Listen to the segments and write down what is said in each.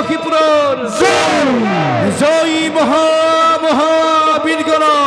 লক্ষ্মীপুরের জয় মহাবীরগণর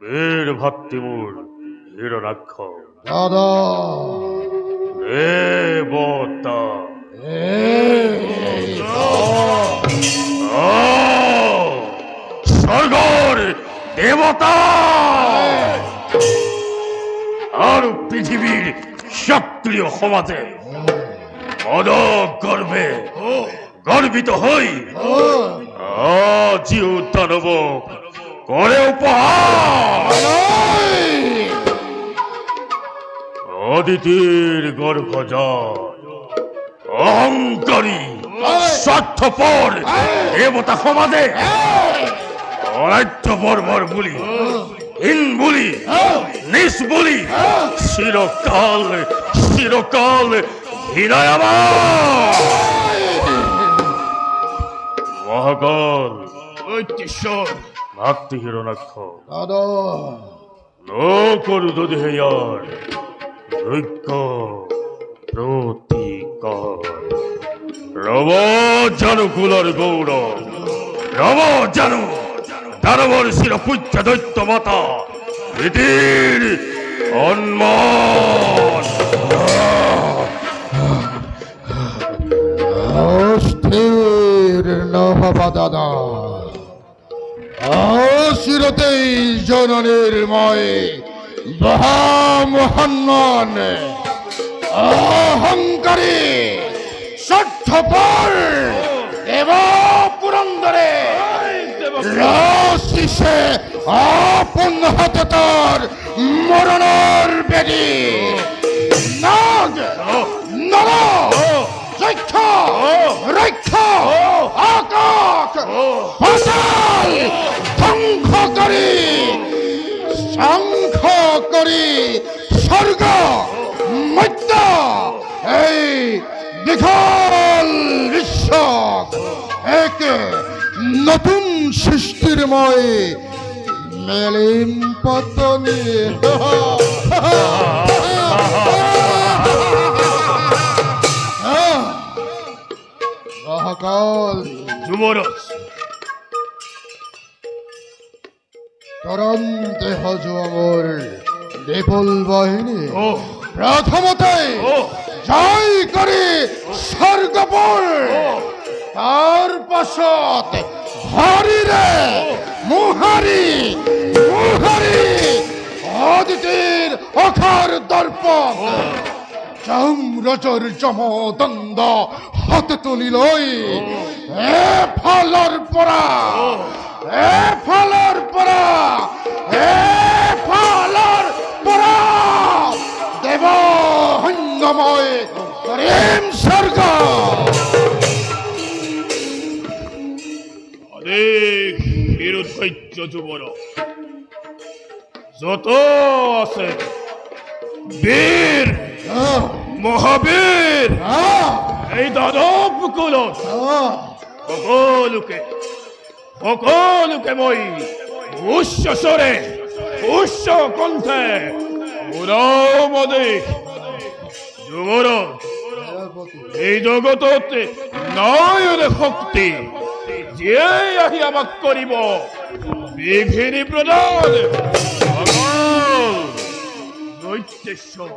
বীর ভক্তিমূল হিরণাক্ষ দাদা দেবতা স্বর্গর দেবতা আর পৃথিবীর সক্রিয় সমাজে মদ গর্বে গর্বিত হই আজি দানব করে উপহার অদিতির গর্ভজাত অহংকারী স্বার্থপর দেবতা সমাজে অরাজ্য বর্বর বলি হীন বলি নিস বলি চিরকাল চিরকাল হীরায় আমার মহাকাল ভক্তি হিরণাক্ষ দাদা নকরু যদি হেয়ার যজ্ঞ প্রতিকার রব জানু কুলর গৌরব রব জানু দানবর শির পূজ্য দৈত্য মাতা রীতির অন্মান অস্থির নহবা দাদা অশিরতেই জননীর ময় মহান অহংকারী স্বার্থপর দেব পুরন্দরে রসিসে আপন হাতে তার মরণের বেদি নাগ নর যক্ষ রক্ষ আকাশ পাতাল ধ্বংস করি স্বর্গ মধ্য এই বিশাল বিশ্ব এক নতুন সৃষ্টির ময় মেলিম পতনী মহাকাল যুবরাজ তরণ দেহ আমার বিপুল বাহিনী প্রথমতে জয় করে স্বর্গপুর তার পাশত হারি রে মুহারি মুহারি আদিতের অখার দর্পণ চামরচর চমদন্দ হাতে তুলিলই এ ফালর পরা এ ফালর পরা এ ফালর পরা দেব হঙ্গময় প্রেম স্বর্গ অনেক বিরুদ্ধৈর্য যুবরাজ যত আছে বীর মহাবীর এই দানব কুলত সকলোকে মই উচ্চ স্বরে উচ্চ কণ্ঠে উদামদে যুবরাজ এই জগতত নয়ন শক্তি যে আহি আমাক কৰিব বিঘিনি প্ৰদান দৈত্যেশ্বৰ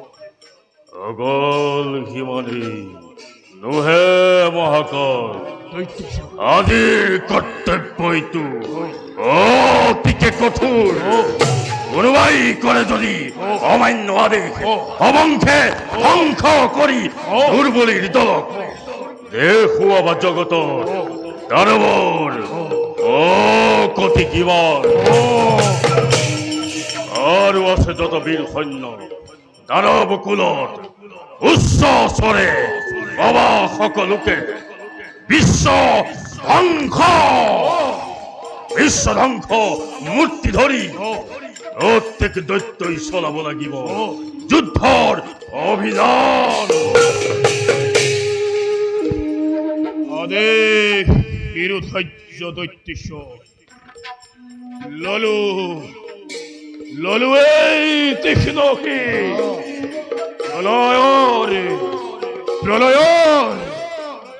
অগল হিমানী নোহে মহাকাল আজিৰ কৰ্তব্য এইটো অতিকে কঠোৰ কোনোবাই কৰে যদি অমান্য আদেশ অবংশে ধ্বংস কৰি দুৰ্বলীৰ দলক দেখুৱাবা জগতত দানৱৰ কতি কিমান আৰু আছে যত বীৰ সৈন্য দানৱ কুলত উচ্চ স্বৰে বাবা সকলোকে বিশ্ব ধ্বংস মূৰ্তি ধৰি প্ৰত্যেক দৈত্যই চলাব লাগিব যুদ্ধৰ অভিযান আদেশ বিৰুদ্ধ দৈত্যেশ্বৰ ললু এই তীক্ষ্ণী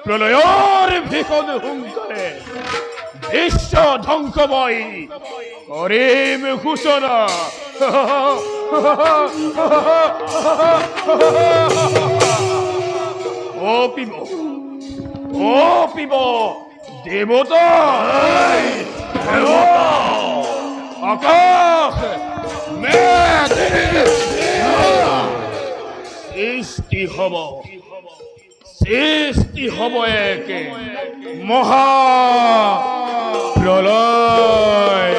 প্রলয়ৰ ভীষণ হুংকাৰে বিশ্ব ধ্বংসময় কৰিম ঘোষণা পিব দেৱতা আকাশ সৃষ্টি হব এক মহা প্রলয়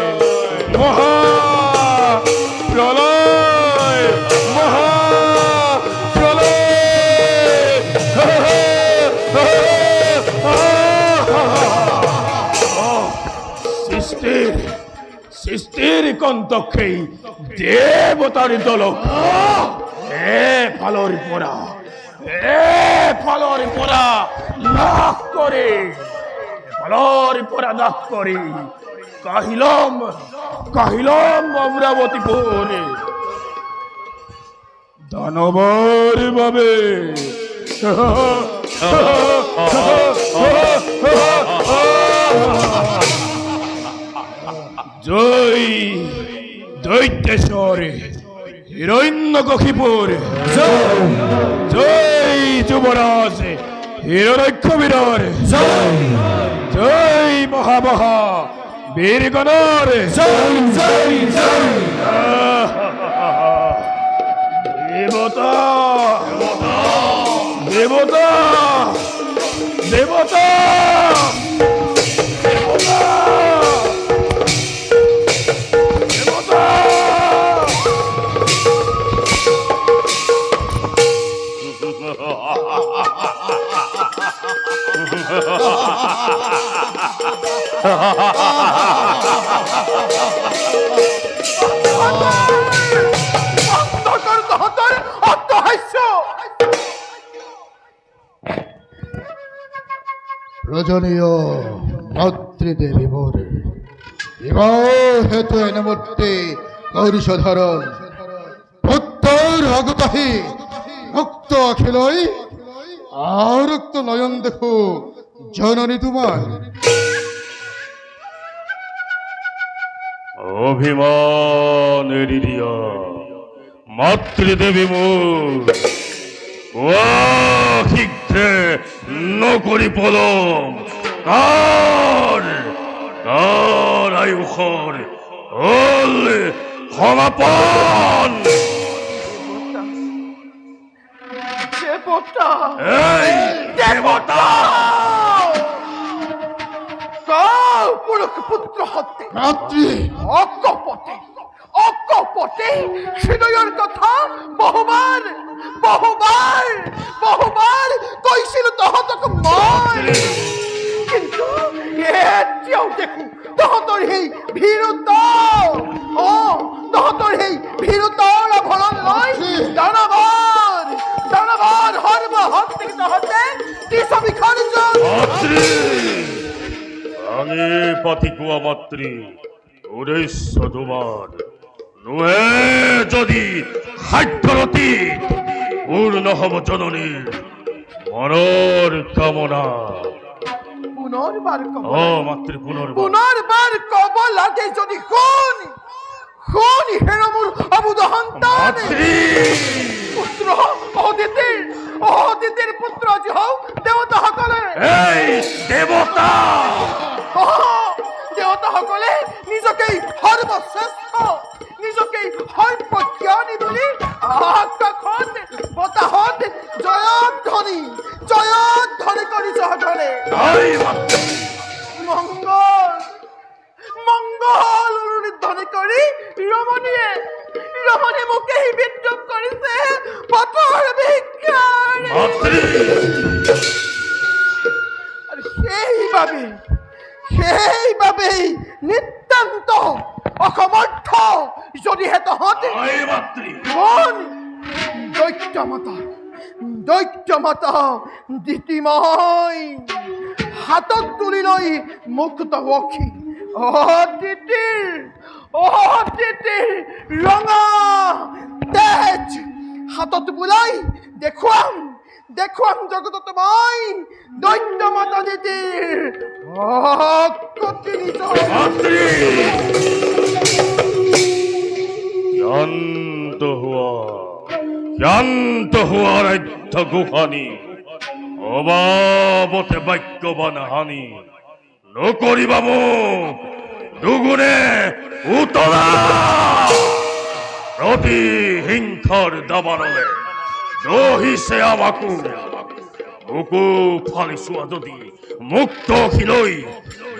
সৃষ্টির কন্তক্ষেই দেবতার দলক ফালর পরা নাশ করে কাহিলম অমরাবতীপুরে দানবর বাবে জয় দৈত্যেশ্বর হিরণ্যকশিপুর জয় যুবরাজ হিরণ্যবীর জয় মহামহা বীরগণর দেবতা দেবতা দেবতা প্রয়োজনীয় মাতৃদেবী মোর বিবাহ হেতু এনে মূর্তি কৌরিশধরণ উত্তর অগতাহি মুক্ত অখিলই আরক্ত নয়ন দেখো জননী তোমার অভিমানের দিয়া মাতৃদেবী মোর শীঘ্রে নকরি পলম কার উখর হল ক্ষমাপন। দেবতা এই দেবতা পুরুষ পুত্র হতে মাতৃ অকপটে অকপটে হৃদয়ের কথা বহুবার বহুবার বহুবার কইছিল তহতক মই, কিন্তু এতিয়াও দেখো তহতৰ সেই ভীৰুতা তহতৰ সেই ভীৰুতাৰ ভৰণ লৈ দানৱৰ দানৱৰ সৰ্বশক্তি তহতে কি ছবিখন মাতৃ আমি পাতিকুয়া মাতৃ উদ্দেশ্য তোমার নুহে যদি খাদ্যরতি পূর্ণ হব জননীর মনের কামনা। পুনর্বার ও মাতৃ পুনর্বার পুনর্বার কব লাগে যদি কোন কোন হেরমুর অবুদহন্তান মাতৃ পুত্র অদিতির পুত্র আজি হও দেবতা সকলে এই দেবতা দেবতা সকলে নিজকেই সর্বশ্রেষ্ঠ নিজকেই সর্বজ্ঞানী বুলি আকাশত বতাহত জয়ধ্বনি কৰি চহৰে এই মাতৃ মঙ্গল মঙ্গল ধ্বনি কৰি ৰমণীয়ে মোকে বিদ্রুপ কৰিছে পথৰ ভিক্ষাৰী। মাতৃ আৰু সেইবাবেই নিতান্ত অসমৰ্থ যদিহে তহঁতে এই মাতৃ কোন দৈত্য মাতা দিতিময় হাতত তুলি লৈ মুক্ত বখি অদিতিৰ ৰঙা তেজ হাতত বুলাই দেখুৱাম জগতত মই দৈত্য মাতা দিতিৰ মাতৃ শান্ত হুয়া রাধ্য গুহানি অবাবতে বাক্যবান হানি নকরিবা মুখ দুগুণে উতলা প্রতিহিংসার দাবানলে দহিছে আমাকু বুকু ফালি চোৱা যদি মুক্ত খিলৈ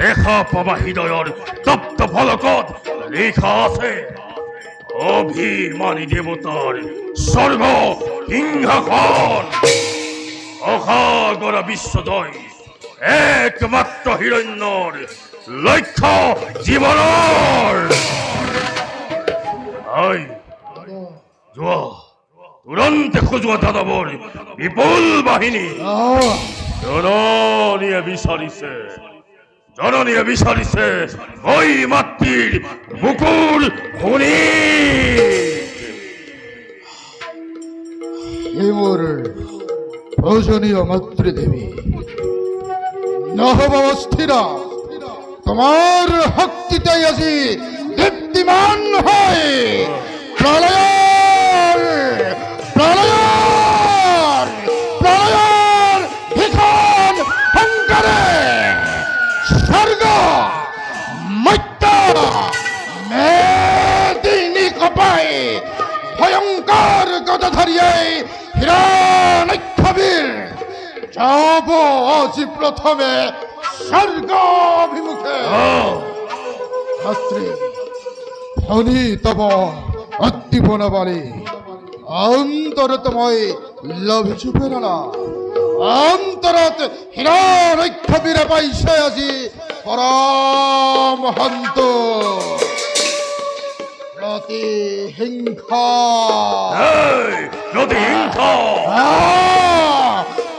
দেখা পাবা হৃদয়ৰ তপ্ত ফলকত লিখা আছে অভিমানী দেবতার স্বর্গ সিংহাসন অসাগরা বিশ্বদয় একমাত্র হিরণ্যর লক্ষ্য জীবনের আই যোৱা তুরন্তে খোঁজোৱা দানৱৰ বিপুল বাহিনী জননীয়ে বিচাৰিছে মই মাতৃৰ বুকুৰ খুনি। হে মোর পূজনীয় মাতৃদেবী নহব অস্থিরা তোমার শক্তিতে আজি দীপ্তিমান হয় প্রলয়ের ভীষণ সংকারে স্বর্গ মৈত্য মেদিনী কপাই ভয়ঙ্কর গদাধারিয়ে হিরণ্যবীর যাব আজি প্রথমে স্বর্গ অভিমুখে। মাতৃ ধনী তব অদ্দীপনাবাণী অন্তরত মই লভিছু প্রেরণা অন্তরত হিরণ্যবীরে পাইছে আজি পরমহন্ত প্রতিহিংসা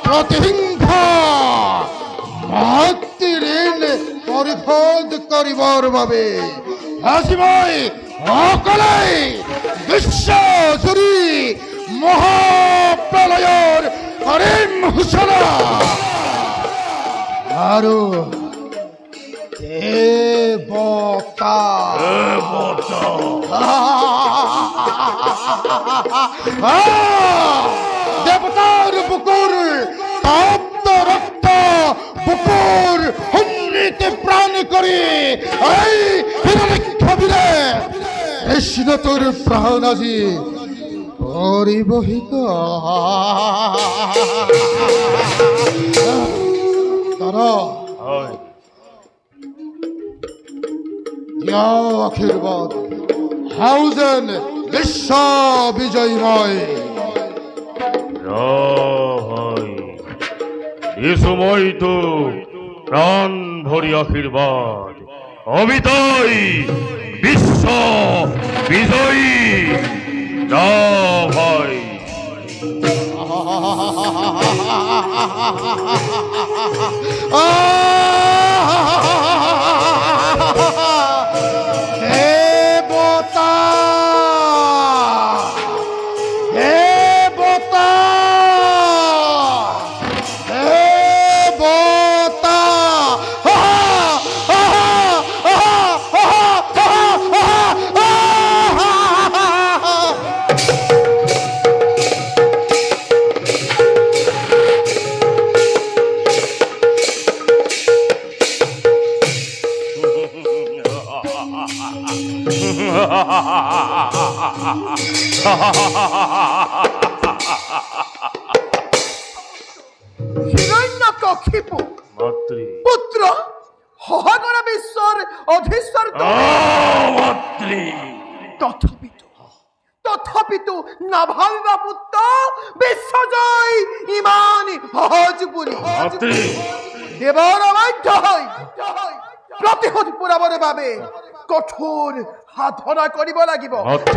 প্রতিহিংসা মাতৃ ঋণ পরিশোধ করিবার বাবে আজি মই অকলে বিশ্ব জুৰি মহাপ্ৰলয়ৰ কৰিম ঘোষণা আৰু দেবতা দেবতার বুকুর তপ্ত রক্ত বুকুর হুমড়িতে প্রাণ করে এই কৃষ্ণ তোর প্রাণ আজি পরিবহিত তারা হয় আশীর্বাদ হাউজেন বিশ্ব বিজয়ময় হয় এ সময় তো প্রাণ ভরি আশীর্বাদ অমিতাই বিশ্ব বিজয়ী যা ভাই দেবতা দেবতা দেবতা হিরণ্যকশিপু মাতৃ পুত্র হহগণ বিশ্বর অধীশ্বর মাতৃ তথাপিত না ভাবিবা পুত্র বিশ্বজয় ইমান হজপুরি মাতৃ দেবর বাধ্য হই প্রতিহত পুরাবর বাবে কঠোর সাধনা কৰিব লাগিব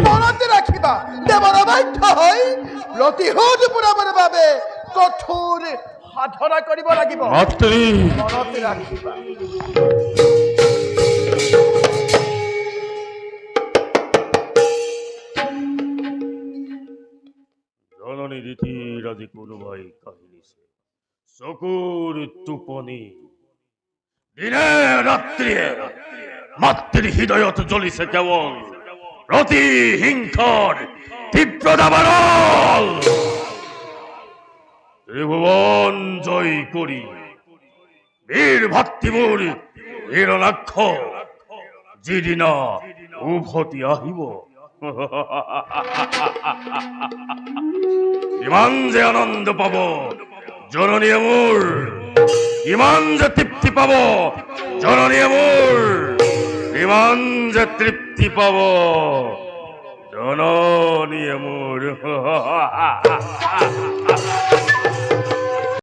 মনত ৰাখিবা দেৱৰ বাধ্য হৈ প্ৰতিহত পুৰাবৰ বাবে কঠোৰ সাধনা কৰিব লাগিব মাতৃ মনত ৰাখিবা জননী রীতির আজি কোনোবাই কাহিনীছে চকুর টোপনি দিনে রাত্রিয়ে মাতৃ হৃদয়ত জ্বলিছে কেবল প্রতিহিংসার তীব্র দাবানল ত্রিভুবন জয় করি বীর ভাতৃমূর হিরণাক্ষ যিদিনা উভতি আহিব ইমান যে আনন্দ পাব জননী মোৰ ইমান যে তৃপ্তি পাব জননী মোৰ ইমান যে তৃপ্তি পাব জননী মোৰ